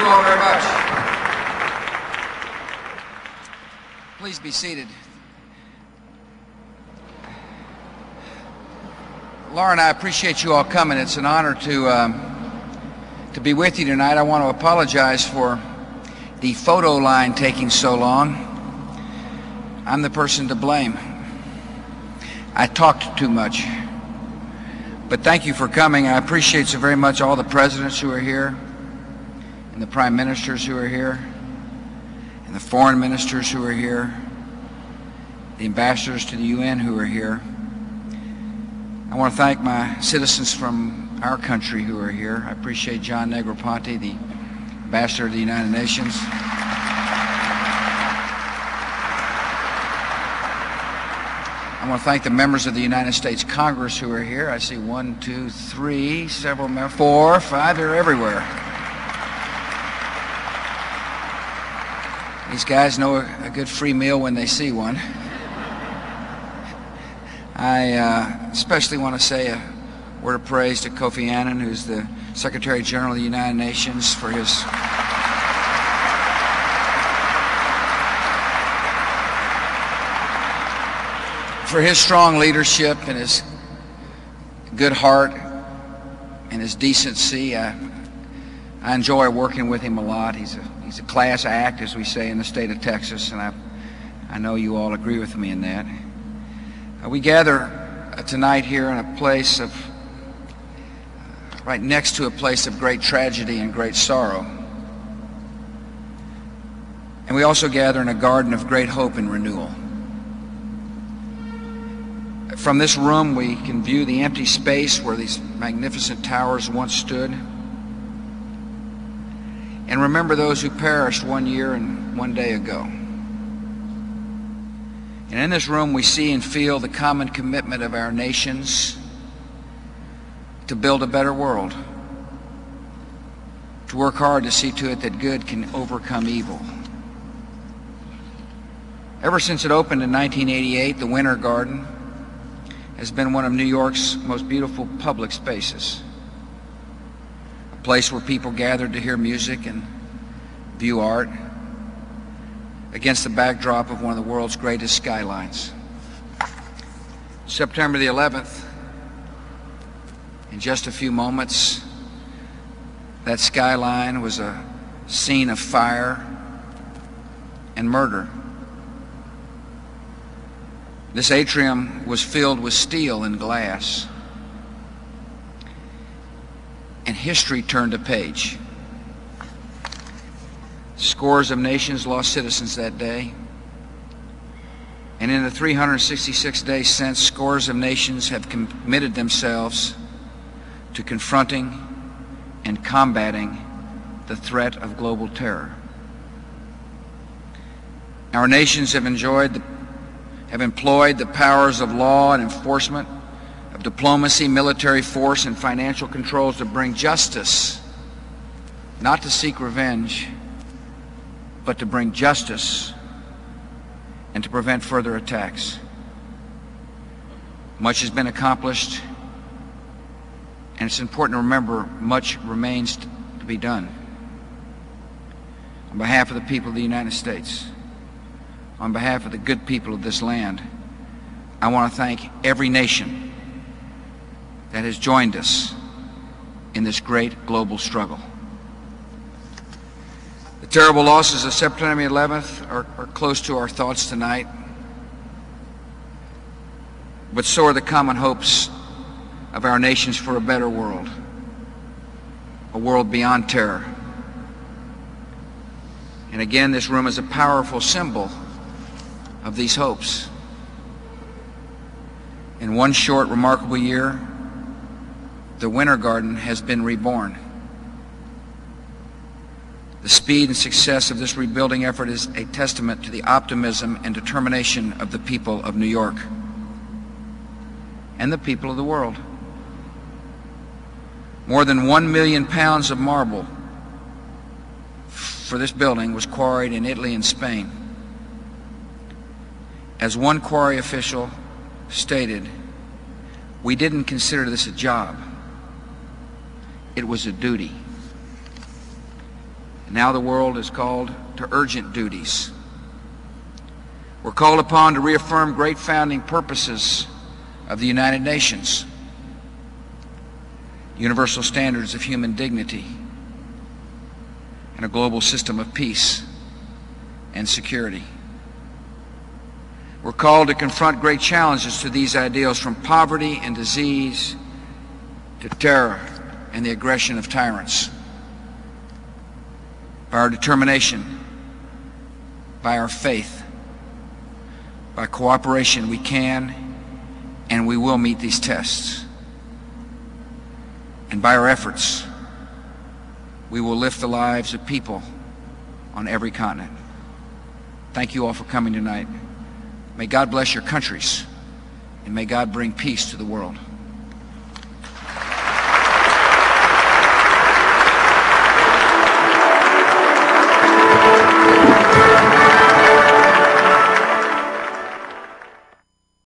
you all very much. Please be seated. Lauren, I appreciate you all coming. It's an honor to be with you tonight. I want to apologize for the photo line taking so long. I'm the person to blame. I talked too much. But thank you for coming. I appreciate so very much all the presidents who are here, and the prime ministers who are here, and the foreign ministers who are here, the ambassadors to the UN who are here. I want to thank my citizens from our country who are here. I appreciate John Negroponte, the ambassador to the United Nations. I want to thank the members of the United States Congress who are here. I see 1, 2, 3, several, 4, 5, they're everywhere. These guys know a good free meal when they see one. I especially want to say a word of praise to Kofi Annan, who's the Secretary General of the United Nations, for his strong leadership and his good heart and his decency. I enjoy working with him a lot. He's a class act, as we say in the state of Texas, and I know you all agree with me in that. We gather tonight here in a place of, right next to a place of great tragedy and great sorrow. And we also gather in a garden of great hope and renewal. From this room, we can view the empty space where these magnificent towers once stood, and remember those who perished 1 year and 1 day ago. And in this room, we see and feel the common commitment of our nations to build a better world, to work hard to see to it that good can overcome evil. Ever since it opened in 1988, the Winter Garden has been one of New York's most beautiful public spaces, a place where people gathered to hear music and view art against the backdrop of one of the world's greatest skylines. September the 11th, in just a few moments, that skyline was a scene of fire and murder. This atrium was filled with steel and glass, and history turned a page. Scores of nations lost citizens that day, and in the 366 days since, scores of nations have committed themselves to confronting and combating the threat of global terror. Our nations have employed the powers of law and enforcement, of diplomacy, military force, and financial controls to bring justice, not to seek revenge, but to bring justice and to prevent further attacks. Much has been accomplished, and it's important to remember much remains to be done. On behalf of the people of the United States, on behalf of the good people of this land, I want to thank every nation that has joined us in this great global struggle. The terrible losses of September 11th are close to our thoughts tonight, but so are the common hopes of our nations for a better world, a world beyond terror. And again, this room is a powerful symbol of these hopes. In one short, remarkable year, the Winter Garden has been reborn. The speed and success of this rebuilding effort is a testament to the optimism and determination of the people of New York and the people of the world. More than 1 million pounds of marble for this building was quarried in Italy and Spain. As one quarry official stated, "We didn't consider this a job. It was a duty." And Now the world is called to urgent duties. We're called upon to reaffirm great founding purposes of the United Nations: universal standards of human dignity and a global system of peace and security. We're called to confront great challenges to these ideals, from poverty and disease to terror and the aggression of tyrants. By our determination, by our faith, by cooperation, we can and we will meet these tests. And by our efforts, we will lift the lives of people on every continent. Thank you all for coming tonight. May God bless your countries, and may God bring peace to the world.